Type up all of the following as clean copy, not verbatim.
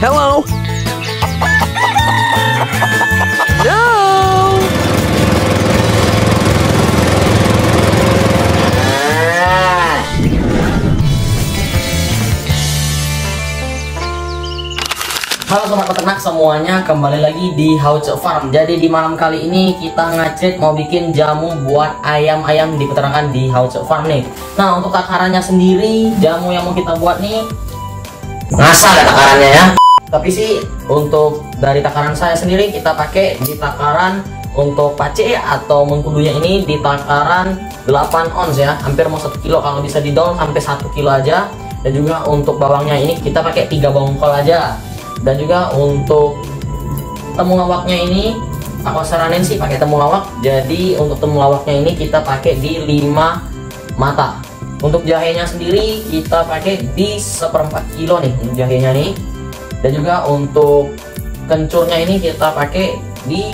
Hello. No. Halo sobat peternak semuanya, kembali lagi di Hauce Farm. Jadi di malam kali ini kita ngecek mau bikin jamu buat ayam-ayam di peternakan di Hauce Farm nih. Nah, untuk takarannya sendiri, jamu yang mau kita buat nih ngasal ya takarannya ya. Tapi sih untuk dari takaran saya sendiri kita pakai di takaran untuk pace atau mengkudunya ini di takaran 8 ons ya, hampir mau 1 kilo, kalau bisa didol sampai 1 kilo aja. Dan juga untuk bawangnya ini kita pakai 3 bongkol aja. Dan juga untuk temulawaknya ini aku saranin sih pakai temulawak. Jadi untuk temulawaknya ini kita pakai di 5 mata. Untuk jahenya sendiri kita pakai di 1/4 kilo nih untuk jahenya nih. Dan juga untuk kencurnya ini kita pakai di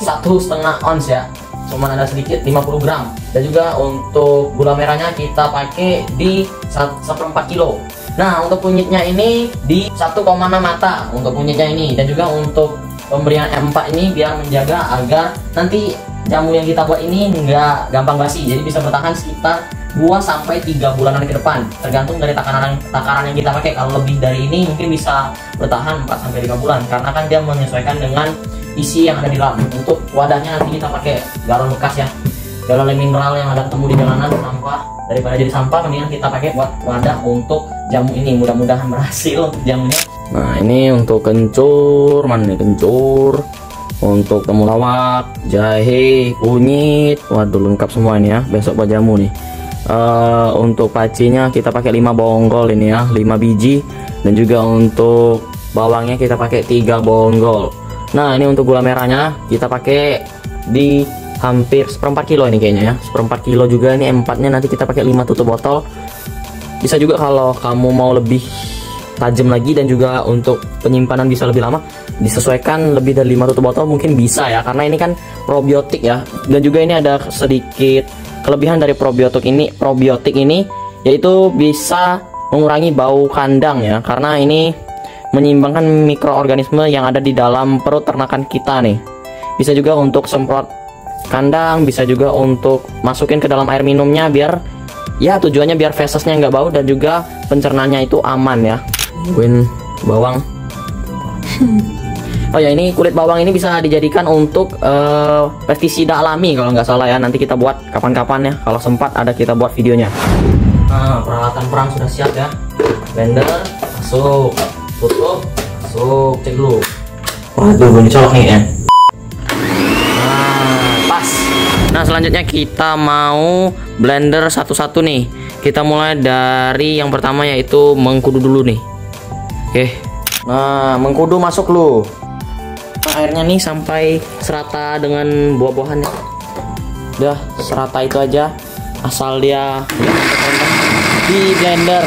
1,5 ons ya, cuman ada sedikit 50 gram. Dan juga untuk gula merahnya kita pakai di 1/4 kilo. Nah, untuk kunyitnya ini di 1,6 mata untuk kunyitnya ini. Dan juga untuk pemberian M4 ini biar menjaga agar nanti jamu yang kita buat ini nggak gampang basi, jadi bisa bertahan sekitar 2-3 bulanan ke depan, tergantung dari takaran yang kita pakai. Kalau lebih dari ini mungkin bisa bertahan 4-5 bulan, karena kan dia menyesuaikan dengan isi yang ada di dalam. Untuk wadahnya nanti kita pakai galon bekas ya, galon mineral yang ada ketemu di jalanan sampah. Daripada jadi sampah, mendingan kita pakai buat wadah untuk jamu ini. Mudah-mudahan berhasil untuk jamunya. Nah, ini untuk kencur, mana nih kencur, untuk temulawak, jahe, kunyit, waduh lengkap semua ini ya, besok buat jamu nih. Untuk pacinya kita pakai 5 bonggol ini ya, 5 biji. Dan juga untuk bawangnya kita pakai 3 bonggol. Nah, ini untuk gula merahnya kita pakai di hampir 1/4 kilo ini kayaknya ya, 1/4 kilo juga. Ini M4-nya nanti kita pakai 5 tutup botol. Bisa juga kalau kamu mau lebih tajam lagi dan juga untuk penyimpanan bisa lebih lama, disesuaikan lebih dari 5 tutup botol mungkin bisa ya, karena ini kan probiotik ya. Dan juga ini ada sedikit kelebihan dari probiotik ini yaitu bisa mengurangi bau kandang ya, karena ini menyeimbangkan mikroorganisme yang ada di dalam perut ternakan kita nih. Bisa juga untuk semprot kandang, bisa juga untuk masukin ke dalam air minumnya, biar ya tujuannya biar fesesnya nggak bau dan juga pencernaannya itu aman ya. Win bawang. Oh ya, ini kulit bawang ini bisa dijadikan untuk pestisida alami kalau nggak salah ya. Nanti kita buat kapan-kapan ya, kalau sempat ada kita buat videonya. Nah, peralatan perang sudah siap ya. Blender masuk, tutup, masuk, cek dulu. Waduh, belum dicolok nih ya. Nah, pas. Nah, selanjutnya kita mau blender satu-satu nih. Kita mulai dari yang pertama yaitu mengkudu dulu nih. Oke. Nah, mengkudu masuk lu. Airnya nih sampai serata dengan buah-buahannya. Udah serata itu aja, asal dia di blender.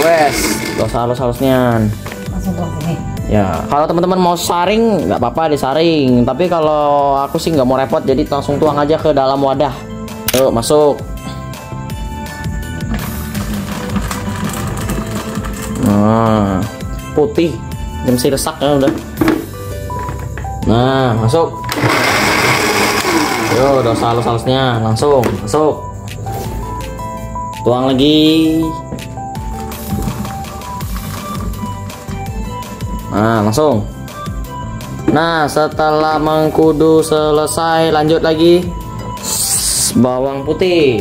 Wes, dosa halus-halusnya. Ya, kalau teman-teman mau saring nggak apa-apa disaring, tapi kalau aku sih nggak mau repot, jadi langsung tuang aja ke dalam wadah. Yuk masuk. Nah, putih jam resak ya udah. Nah, masuk. Yo, dosa halus-halusnya langsung masuk. Tuang lagi. Nah, langsung. Nah, setelah mengkudu selesai, lanjut lagi. Bawang putih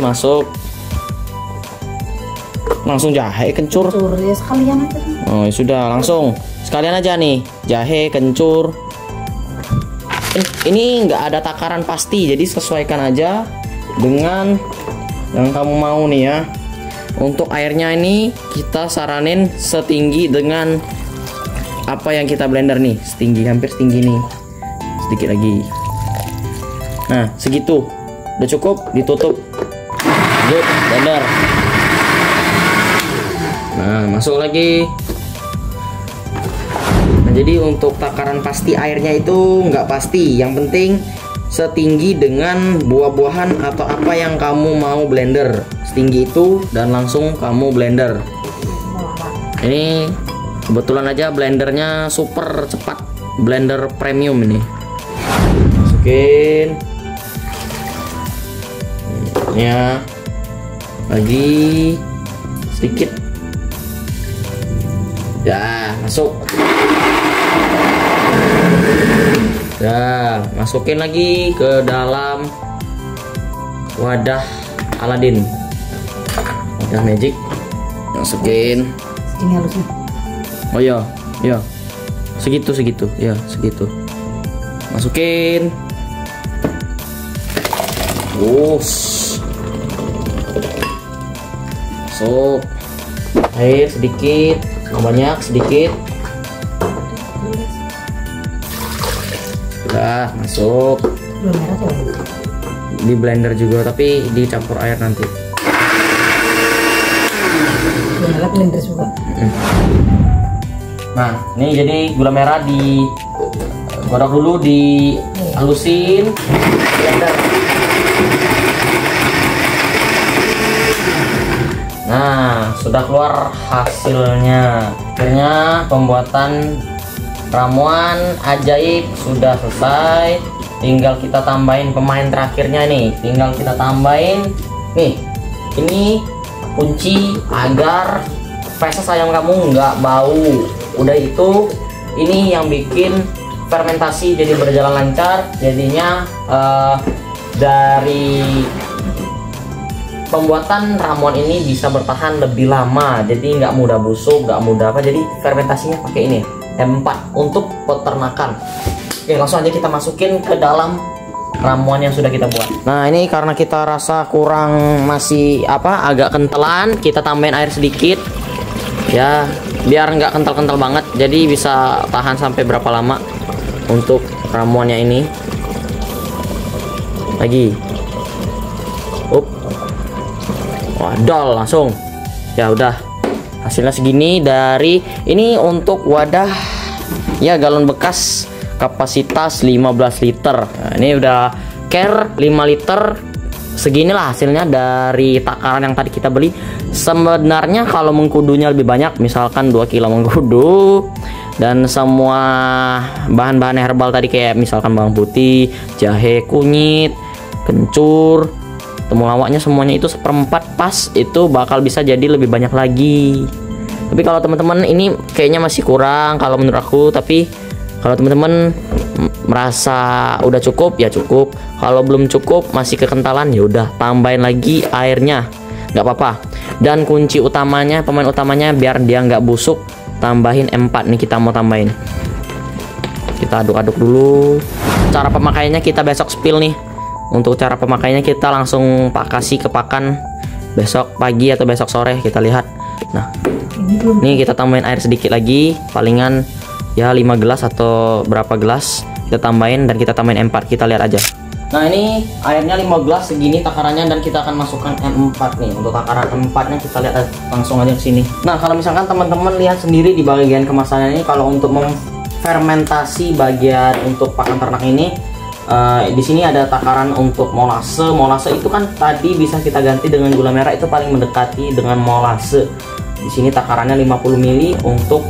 masuk. Langsung jahe, kencur. Ya sekalian aja. Oh, sudah langsung. Sekalian aja nih, jahe, kencur. Ini nggak ada takaran pasti, jadi sesuaikan aja dengan yang kamu mau nih ya. Untuk airnya ini kita saranin setinggi dengan apa yang kita blender nih, setinggi, hampir setinggi nih. Sedikit lagi. Nah, segitu. Udah cukup, ditutup. Lanjut, blender. Nah, masuk lagi. Nah, jadi untuk takaran pasti airnya itu nggak pasti. Yang penting setinggi dengan buah-buahan atau apa yang kamu mau blender. Setinggi itu dan langsung kamu blender. Ini kebetulan aja blendernya super cepat, blender premium ini. Masukin ya, lagi sedikit ya, masuk ya, masukin lagi ke dalam wadah Aladin, wadah magic, masukin Segini halusnya. oh iya ya, segitu ya, segitu, masukin. Masuk air sedikit, banyak sedikit, udah masuk. Gula merah tuh. Di blender juga tapi dicampur air nanti. Gula merah blender juga. Nah ini jadi gula merah di godok dulu, dihalusin blender. Nah, sudah keluar hasilnya. Akhirnya pembuatan ramuan ajaib sudah selesai. Tinggal kita tambahin pemain terakhirnya nih. Tinggal kita tambahin nih. Ini kunci agar feses ayam kamu nggak bau. Udah itu, ini yang bikin fermentasi jadi berjalan lancar. Jadinya dari pembuatan ramuan ini bisa bertahan lebih lama, jadi nggak mudah busuk, nggak mudah apa. Jadi fermentasinya pakai ini M4 untuk peternakan. Oke, langsung aja kita masukin ke dalam ramuan yang sudah kita buat. Nah ini karena kita rasa kurang, masih agak kentelan, kita tambahin air sedikit ya, biar nggak kental-kental banget. Jadi bisa tahan sampai berapa lama untuk ramuannya ini. Lagi wadal langsung ya, udah hasilnya segini. Dari ini untuk wadah ya, galon bekas kapasitas 15 liter. Nah, ini udah care 5 liter. Seginilah hasilnya dari takaran yang tadi kita beli. Sebenarnya kalau mengkudunya lebih banyak, misalkan 2 kilo mengkudu, dan semua bahan-bahan herbal tadi kayak misalkan bawang putih, jahe, kunyit, kencur, temulawaknya semuanya itu 1/4 pas, itu bakal bisa jadi lebih banyak lagi. Tapi kalau teman-teman ini kayaknya masih kurang kalau menurut aku. Tapi kalau teman-teman merasa udah cukup ya cukup. Kalau belum cukup, masih kekentalan, ya udah tambahin lagi airnya, nggak apa-apa. Dan kunci utamanya, pemain utamanya biar dia nggak busuk, tambahin M4 nih. Kita mau tambahin, kita aduk-aduk dulu. Cara pemakaiannya kita besok spill nih. Untuk cara pemakaiannya kita langsung kasih ke pakan besok pagi atau besok sore, kita lihat. Nah ini kita tambahin air sedikit lagi, palingan ya 5 gelas atau berapa gelas kita tambahin, dan kita tambahin M4, kita lihat aja. Nah ini airnya 5 gelas segini takarannya, dan kita akan masukkan M4 nih. Untuk takaran M4 nya kita lihat langsung aja ke sini. Nah kalau misalkan teman-teman lihat sendiri di bagian kemasannya ini, kalau untuk memfermentasi bagian untuk pakan ternak ini, di sini ada takaran untuk molase. Molase itu kan tadi bisa kita ganti dengan gula merah, itu paling mendekati dengan molase. Di sini takarannya 50 ml untuk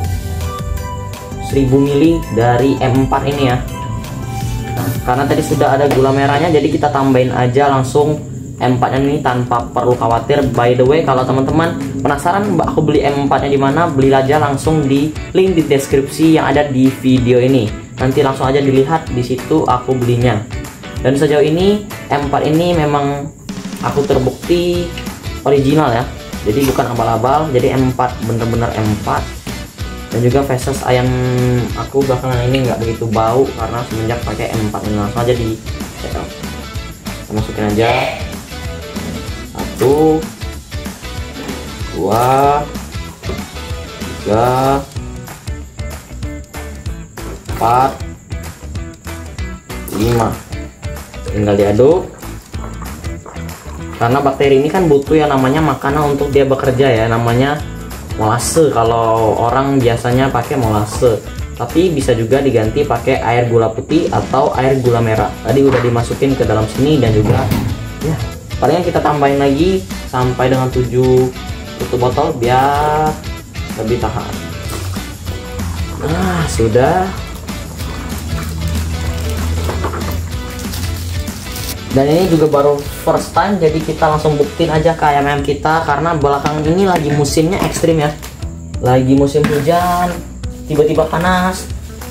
1000 ml dari M4 ini ya. Nah, karena tadi sudah ada gula merahnya, jadi kita tambahin aja langsung M4 ini tanpa perlu khawatir. By the way, kalau teman-teman penasaran aku beli M4 nya di mana, beli aja langsung di link di deskripsi yang ada di video ini. Nanti langsung aja dilihat di situ aku belinya. Dan sejauh ini M4 ini memang aku terbukti original ya. Jadi bukan abal-abal, jadi M4 bener-bener M4. Dan juga feses ayam aku belakangan ini nggak begitu bau karena semenjak pakai M4 ini. Langsung aja di kita masukin aja 1 2 3 4 5. Tinggal diaduk, karena bakteri ini kan butuh yang namanya makanan untuk dia bekerja ya, namanya molase. Kalau orang biasanya pakai molase, tapi bisa juga diganti pakai air gula putih atau air gula merah. Tadi udah dimasukin ke dalam sini, dan juga ya palingan kita tambahin lagi sampai dengan 7 tutup botol biar lebih tahan. Nah, sudah. Dan ini juga baru first time, jadi kita langsung buktiin aja ke ayam-ayam kita, karena belakangan ini lagi musimnya ekstrim ya. Lagi musim hujan, tiba-tiba panas,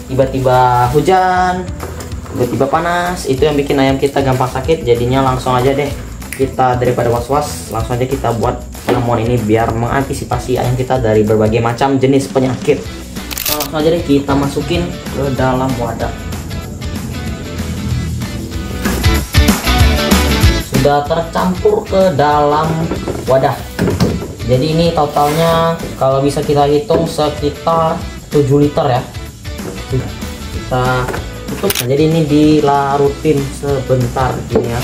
tiba-tiba hujan, tiba-tiba panas. Itu yang bikin ayam kita gampang sakit. Jadinya langsung aja deh, kita daripada was-was, langsung aja kita buat ramuan ini biar mengantisipasi ayam kita dari berbagai macam jenis penyakit. Nah, langsung aja deh kita masukin ke dalam wadah. Sudah tercampur ke dalam wadah. Jadi ini totalnya kalau bisa kita hitung sekitar 7 liter ya. Kita tutup. Nah, jadi ini dilarutin sebentar gini ya.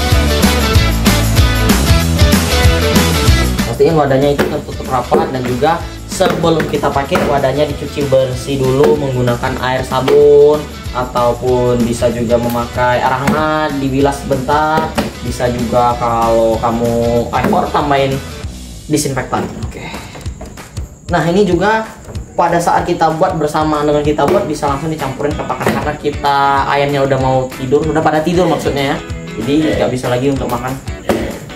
Pastiin wadahnya itu tertutup rapat, dan juga sebelum kita pakai wadahnya dicuci bersih dulu menggunakan air sabun, ataupun bisa juga memakai air hangat, dibilas sebentar. Bisa juga kalau kamu ekor tambahin disinfektan. Oke. Nah, ini juga pada saat kita buat bersamaan dengan kita buat bisa langsung dicampurin ke pakan, karena kita ayamnya udah mau tidur, udah pada tidur maksudnya ya. Jadi nggak bisa lagi untuk makan.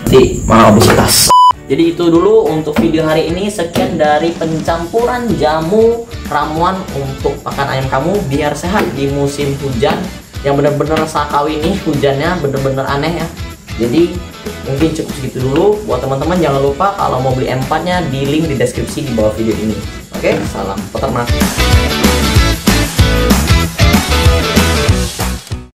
Jadi malah obesitas. Jadi itu dulu untuk video hari ini. Sekian dari pencampuran jamu ramuan untuk pakan ayam kamu biar sehat di musim hujan yang bener-bener sakawi ini. Hujannya bener-bener aneh ya. Jadi mungkin cukup segitu dulu. Buat teman-teman jangan lupa kalau mau beli M4 nya di link di deskripsi di bawah video ini. Oke, salam peternak.